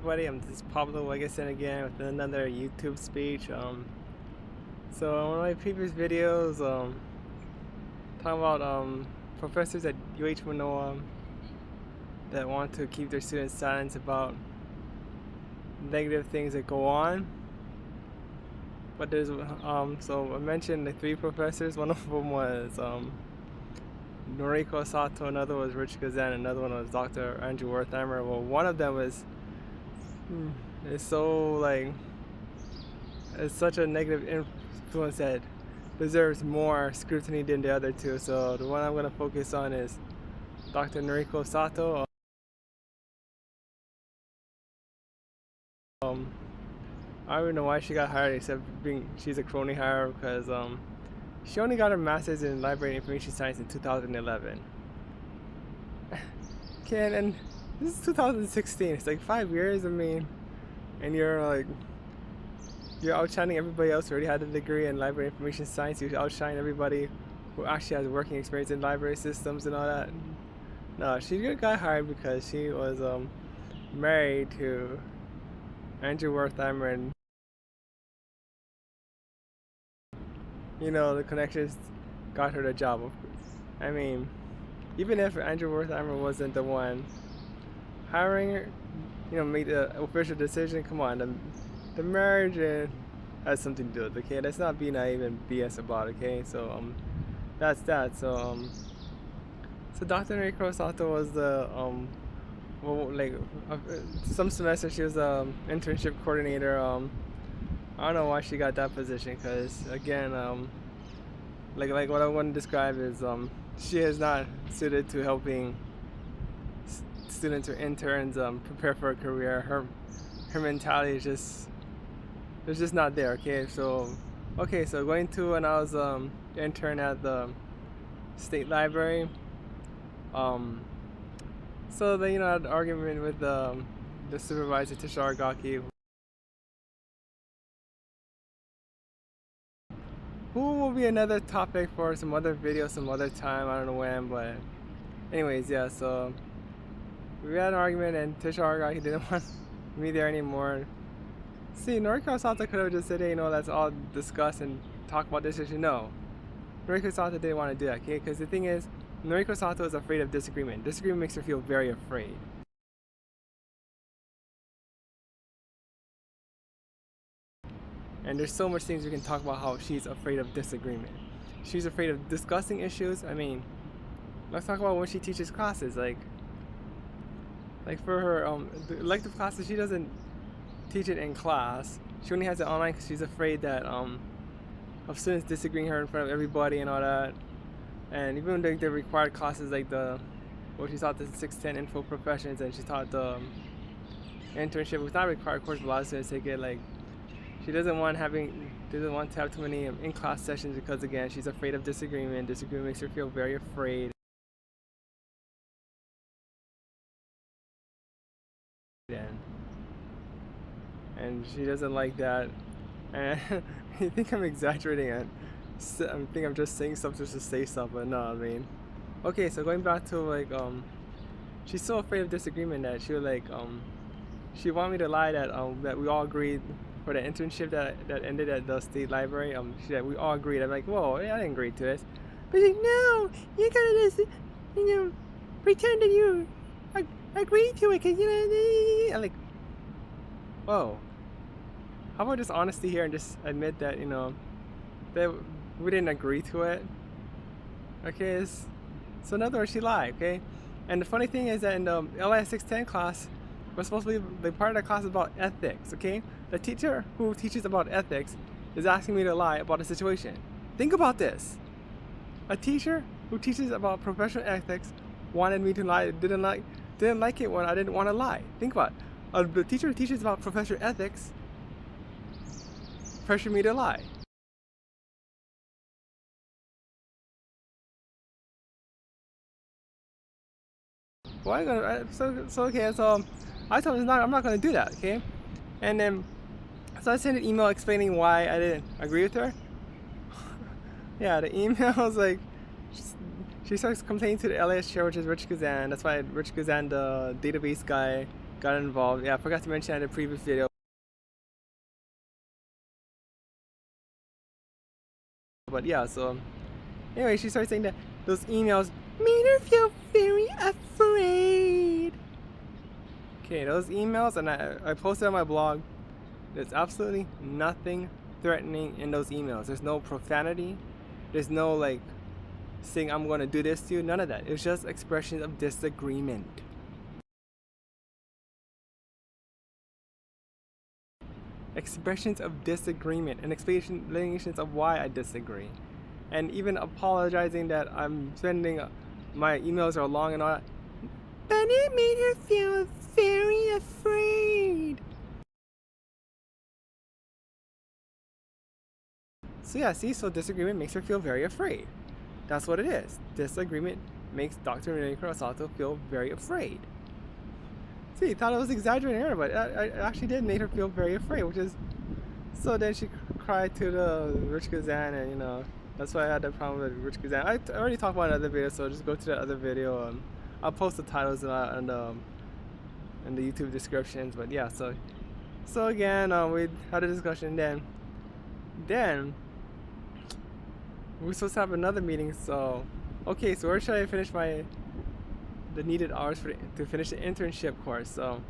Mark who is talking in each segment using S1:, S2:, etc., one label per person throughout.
S1: everybody? This is Pablo Wegeson again with another YouTube speech. So in one of my previous videos, talking about professors at UH Manoa that want to keep their students silent about negative things that go on. But there's so I mentioned the three professors. One of them was Noriko Sato, another was Rich Kazan, another one was Dr. Andrew Wertheimer. Well, one of them was it's such a negative influence that deserves more scrutiny than the other two. So the one I'm going to focus on is Dr. Noriko Sato. I don't even know why she got hired except being she's a crony hire because she only got her master's in library information science in 2011. Okay, and this is 2016. It's like 5 years. I mean, and you're outshining everybody else who already had a degree in library information science. You outshine everybody who actually has working experience in library systems and all that. No, she got hired because she was married to Andrew Wertheimer, and the connections got her the job. I mean, even if Andrew Wertheimer wasn't the one hiring her, made the official decision, come on, the marriage has something to do with it, okay? Let's not be naive and BS about it, okay? So that's that. So Dr. Noriko Sato was the some semester she was internship coordinator. I don't know why she got that position, because again, like what I want to describe is she is not suited to helping students or interns prepare for a career. Her mentality is just not there. Okay, so going to when I was the intern at the state library, so they I had an argument with the supervisor Tisha Argaki, who will be another topic for some other video some other time. I don't know when, but anyways, yeah. So we had an argument, and Tisha Argaki didn't want me there anymore. See, Noriko Sato could have just said, hey, let's all discuss and talk about this issue. No, Noriko Sato didn't want to do that, okay? Because the thing is, Noriko Sato is afraid of disagreement. Disagreement makes her feel very afraid. And there's so much things we can talk about how she's afraid of disagreement. She's afraid of discussing issues. I mean, let's talk about when she teaches classes. Like for her the elective classes, she doesn't teach it in class. She only has it online because she's afraid that of students disagreeing her in front of everybody and all that. And even during the required classes, like she taught the 610 info professions, and she taught the internship, which is not required course, but a lot of students take it. Like, she doesn't want to have too many in-class sessions because, again, she's afraid of disagreement. Disagreement makes her feel very afraid. And she doesn't like that. And I think I'm exaggerating it. I think I'm just saying stuff just to say stuff, but no, I mean. Okay, so going back to she's so afraid of disagreement that she would she want me to lie that we all agreed for the internship that ended at the state library. She said we all agreed. I'm like, whoa, I didn't agree to this. But she's like, no, you gotta just pretend that you agreed to it, cause I'm like, whoa. How about just honesty here and just admit that that we didn't agree to it. Okay, so in other words, she lied. Okay, and the funny thing is that in the LS 610 class, we're supposed to be the part of the class is about ethics. Okay, the teacher who teaches about ethics is asking me to lie about a situation. Think about this: a teacher who teaches about professional ethics wanted me to lie. Didn't like it when I didn't want to lie. Think about it. The teacher who teaches about professional ethics pressured me to lie. Well, okay, so I told her I'm not gonna do that, okay? And then so I sent an email explaining why I didn't agree with her. Yeah, the email was like, she starts complaining to the LAS chair, which is Rich Kazan. That's why Rich Kazan, the database guy, got involved. Yeah, I forgot to mention in the previous video. But yeah, so anyway, she started saying that those emails made her feel very afraid. Okay, those emails, and I posted on my blog, there's absolutely nothing threatening in those emails. There's no profanity. There's no like saying I'm going to do this to you. None of that. It's just expressions of disagreement. Expressions of disagreement and explanations of why I disagree. And even apologizing that I'm sending my emails are long and all that. But it made her feel very afraid. So yeah, see, so disagreement makes her feel very afraid. That's what it is. Disagreement makes Dr. Renee Sato feel very afraid. See, thought I was exaggerating her, but I actually did make her feel very afraid, which is... So then she cried to the Rich Kazan, and you know, that's why I had that problem with Rich Kazan. I already talked about another video, so just go to the other video. I'll post the titles in the YouTube descriptions. But yeah, so again, we had a discussion. Then we're supposed to have another meeting. So okay, so where should I finish the needed hours to finish the internship course? So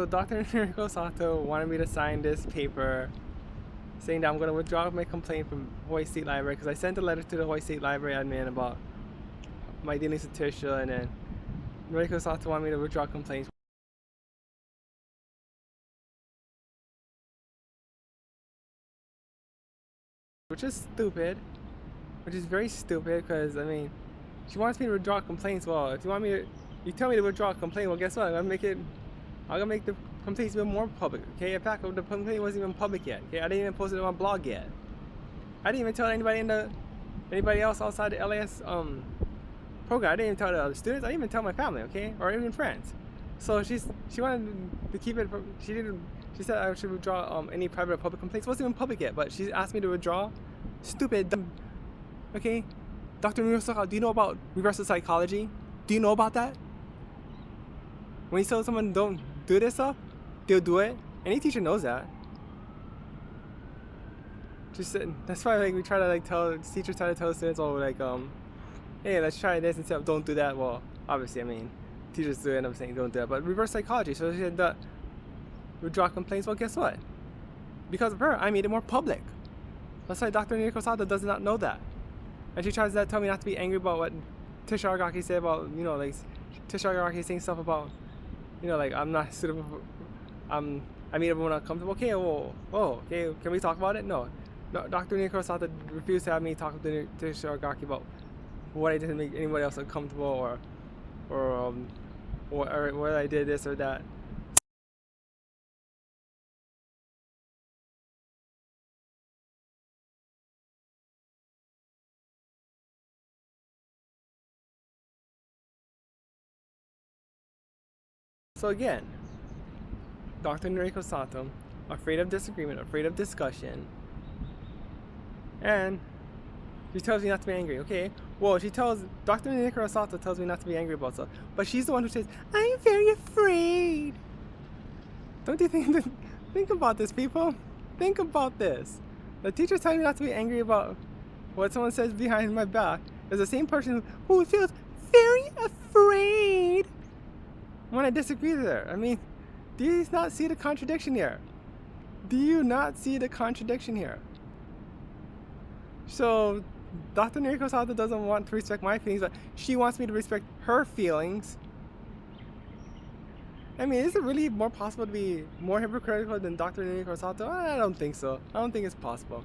S1: Dr. Noriko Sato wanted me to sign this paper saying that I'm going to withdraw my complaint from Hawaii State Library, because I sent a letter to the Hawaii State Library admin about my dealings with Tisha, and then Noriko Sato wanted me to withdraw complaints. Which is stupid. Which is very stupid, because, I mean, she wants me to withdraw complaints. Well, if you tell me to withdraw a complaint, well, guess what? I'm gonna make the complaints even more public. Okay, in fact, the complaint wasn't even public yet. Okay, I didn't even post it on my blog yet. I didn't even tell anybody else outside the LAS program. I didn't even tell the other students. I didn't even tell my family. Okay, or even friends. So she wanted to keep it. She said I should withdraw any private or public complaints. It wasn't even public yet, but she asked me to withdraw. Stupid. Okay, Dr. Murasaka, do you know about reversal psychology? Do you know about that? When you tell someone don't do this stuff, they'll do it. Any teacher knows that. That's why like we try to like teachers try to tell students, oh, like hey, let's try this instead of don't do that. Well, obviously, I mean, teachers do end up saying don't do that, but reverse psychology. So she said that withdraw complaints. Well, guess what? Because of her, I made it more public. That's why Dr. Noriko Sato does not know that, and she tries to tell me not to be angry about what Tisha Argaki said about, you know, like Tisha Argaki saying stuff about, you know, like I'm not suitable. I made everyone uncomfortable. Okay, well, okay, can we talk about it? No, Dr. Noriko Sato refused to have me talk to Tisha Argaki about what I did to make anybody else uncomfortable, or whether I did this or that. So again, Dr. Noriko Sato, afraid of disagreement, afraid of discussion, and she tells me not to be angry. Okay, well, Dr. Noriko Sato tells me not to be angry about stuff, but she's the one who says, I'm very afraid. Don't you think about this, people? Think about this. The teacher telling me not to be angry about what someone says behind my back is the same person who feels very afraid when I disagree with her. I mean, do you not see the contradiction here? Do you not see the contradiction here? So, Dr. Noriko Sato doesn't want to respect my feelings, but she wants me to respect her feelings. I mean, is it really more possible to be more hypocritical than Dr. Noriko Sato? I don't think so. I don't think it's possible.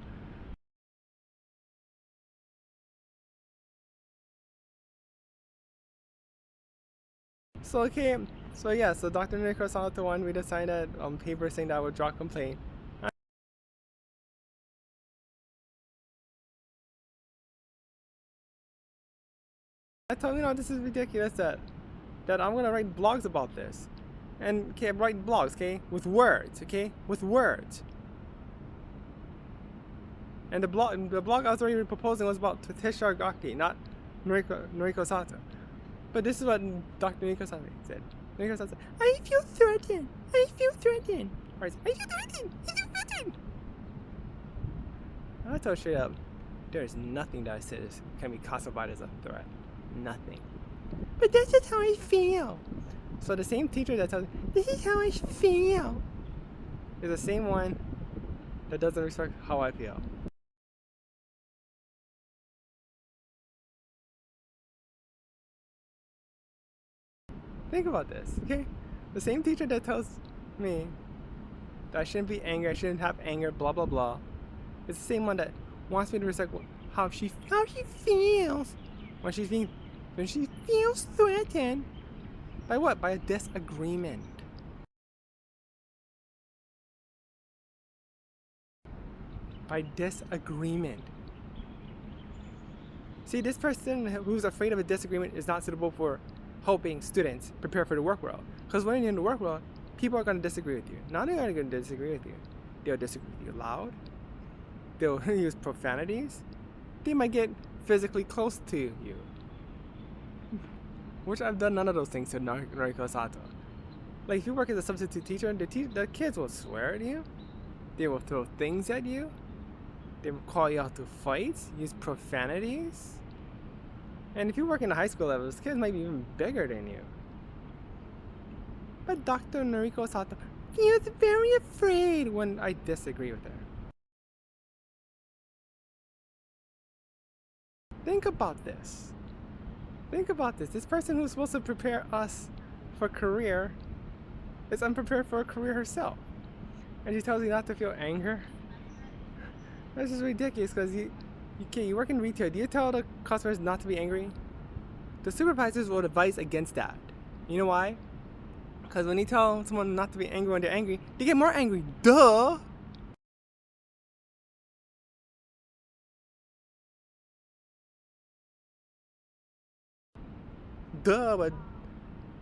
S1: So okay, so yeah, so Dr. Noriko Sato wanted me to sign that paper saying that I would draw a complaint. I told you, this is ridiculous that I'm gonna write blogs about this, and okay, I'm writing blogs, okay, with words, with words. And the blog I was already proposing was about Tisha Argaki, not Noriko Sato. But this is what Dr. Noriko Sato said. Noriko Sato, I feel threatened. I feel threatened. Or it's, I feel threatened. I feel threatened. I tell straight up, there is nothing that I said can be classified as a threat. Nothing. But that's just how I feel. So the same teacher that tells me, this is how I feel, is the same one that doesn't respect how I feel. Think about this, okay? The same teacher that tells me that I shouldn't be angry, I shouldn't have anger, blah blah blah, is the same one that wants me to respect how she feels when she feels threatened. By what? By a disagreement. By disagreement. See, this person who's afraid of a disagreement is not suitable for helping students prepare for the work world. Because when you're in the work world, people are going to disagree with you. Not only are they going to disagree with you, they'll disagree with you loud. They'll use profanities. They might get physically close to you. Which I've done none of those things to Noriko Sato. Like, if you work as a substitute teacher, the kids will swear at you. They will throw things at you. They will call you out to fights, use profanities. And if you work in the high school levels, kids might be even bigger than you. But Dr. Noriko Sato feels very afraid when I disagree with her. Think about this. Think about this. This person who's supposed to prepare us for a career is unprepared for a career herself. And she tells you not to feel anger. That's just ridiculous because you work in retail. Do you tell the customers not to be angry? The supervisors will advise against that. You know why? Because when you tell someone not to be angry when they're angry, they get more angry. Duh! Duh, but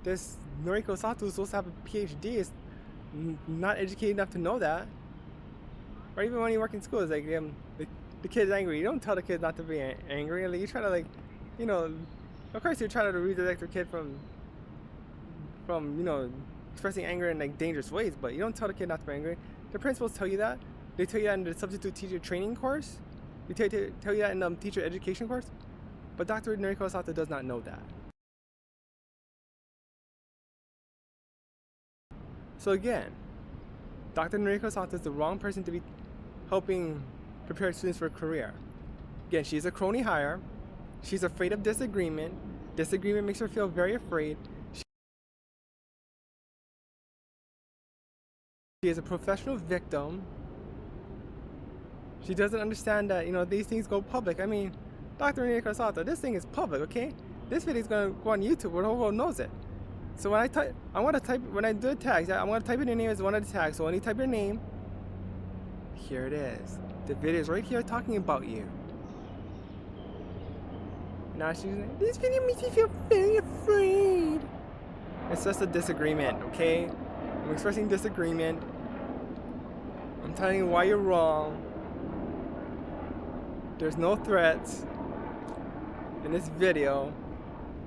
S1: this Noriko Sato is supposed to have a PhD is not educated enough to know that. Or even when you work in school, it's like the kid's angry. You don't tell the kid not to be angry. Like, you try to, like, you know, of course you try to redirect the kid from you know, expressing anger in like dangerous ways, but you don't tell the kid not to be angry. The principals tell you that. They tell you that in the substitute teacher training course. They tell you that in the teacher education course. But Dr. Noriko Sato does not know that. So again, Dr. Noriko Sato is the wrong person to be helping prepare students for a career. Again, she's a crony hire. She's afraid of disagreement. Disagreement makes her feel very afraid. She is a professional victim. She doesn't understand that, you know, these things go public. I mean, Dr. Noriko Sato, this thing is public, okay? This video is going to go on YouTube where the whole world knows it. So when when I do tags, I'm going to type in your name as one of the tags. So when you type your name, here it is. The video is right here talking about you. Now she's like, this video makes me feel very afraid. It's just a disagreement, okay? I'm expressing disagreement. I'm telling you why you're wrong. There's no threats in this video.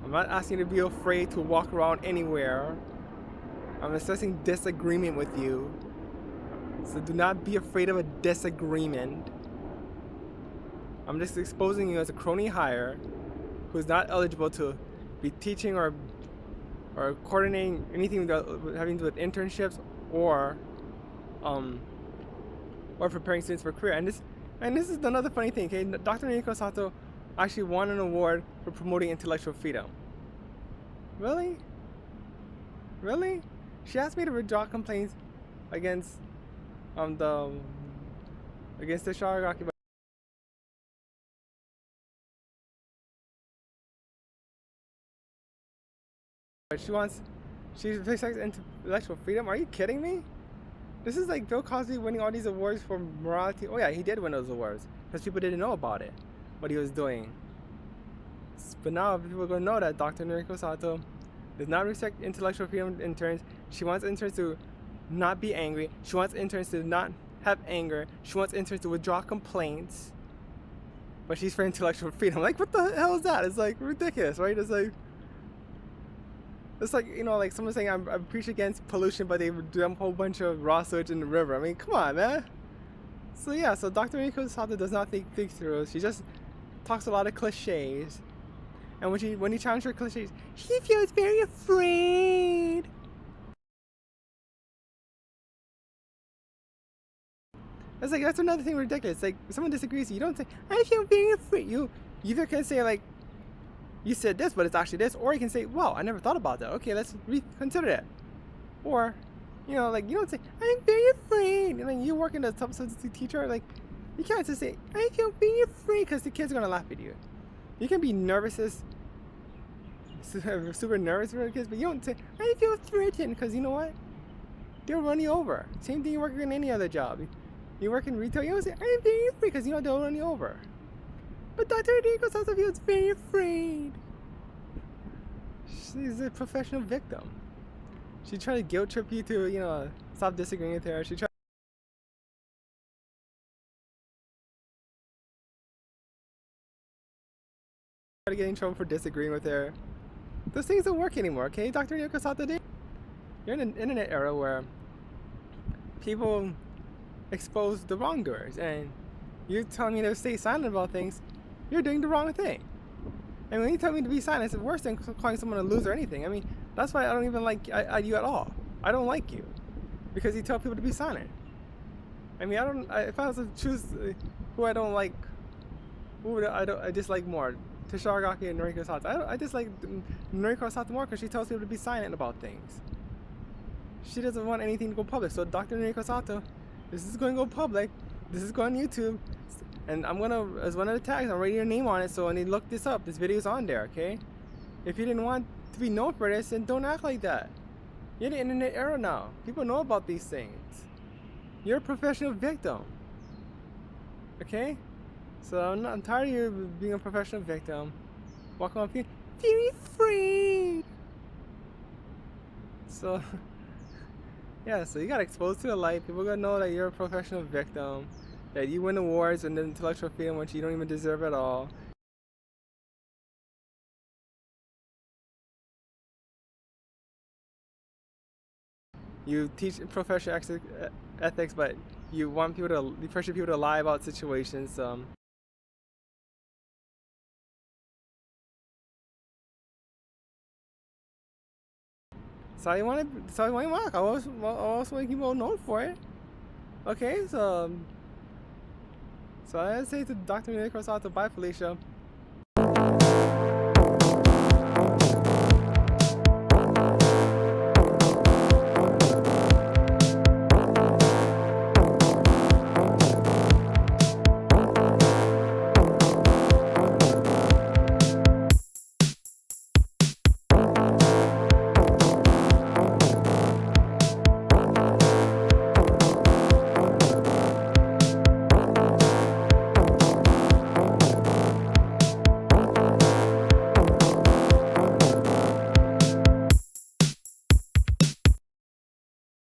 S1: I'm not asking you to be afraid to walk around anywhere. I'm expressing disagreement with you. So do not be afraid of a disagreement. I'm just exposing you as a crony hire who's not eligible to be teaching or coordinating anything having to do with internships or preparing students for career. And this is another funny thing, okay? Dr. Noriko Sato actually won an award for promoting intellectual freedom. Really? Really? She asked me to withdraw complaints against the Shigaraki. But she respects intellectual freedom. Are you kidding me? This is like Bill Cosby winning all these awards for morality. Oh yeah, he did win those awards because people didn't know about it, what he was doing. But now people are going to know that Dr. Noriko Sato does not respect intellectual freedom interns. She wants interns to not be angry. She wants interns to not have anger. She wants interns to withdraw complaints. But she's for intellectual freedom. Like, what the hell is that? It's like ridiculous, right? It's like, It's like, you know, like someone saying I'm preaching against pollution, but they dump a whole bunch of raw sewage in the river. I mean, come on, man. So yeah, so Dr. Miko Sato does not think through. She just talks a lot of cliches. And when you challenge her cliches, she feels very afraid. It's like, that's another thing ridiculous. Like, if someone disagrees, you don't say, I feel very afraid. You either can say, like, you said this, but it's actually this, or you can say, wow, I never thought about that. Okay, let's reconsider it. Or, you know, like, you don't say, I'm very afraid. And then you work in a substitute teacher, like, you can't just say, I feel very afraid, because the kids are going to laugh at you. You can be nervous, super nervous for the kids, but you don't say, I feel threatened, because you know what? They'll run you over. Same thing you work in any other job. You work in retail, you don't say, I'm very afraid, because you know they'll run you over. But Dr. Nico also feels very afraid. She's a professional victim. She tried to guilt trip you to, you know, stop disagreeing with her. She tried to get in trouble for disagreeing with her. Those things don't work anymore, okay? Dr. Nico Sato, you're in an internet era where people expose the wrongdoers, and you're telling me to stay silent about things. You're doing the wrong thing. And when you tell me to be silent, it's worse than calling someone a loser or anything. I mean, that's why I don't even like you at all. I don't like you because you tell people to be silent. I mean, if I was to choose who I don't like, who would I dislike more, Tashiragaki and Noriko Sato. I dislike Noriko Sato more because she tells people to be silent about things. She doesn't want anything to go public. So Dr. Noriko Sato, this is going to go public. This is going on YouTube. And I'm gonna, as one of the tags, I'm writing your name on it, so when you look this up, this video's on there, okay? If you didn't want to be known for this, then don't act like that. You're in the internet era now. People know about these things. You're a professional victim. Okay? So I'm tired of you being a professional victim. Walking on feeling very afraid. So, yeah, so you got exposed to the light. People are gonna know that you're a professional victim. That you win awards and intellectual freedom which you don't even deserve at all. You teach professional ethics, but you pressure people to lie about situations. So you want to work. I also make people known for it. Okay, so I say to Dr. Nico Sato, bye Felicia.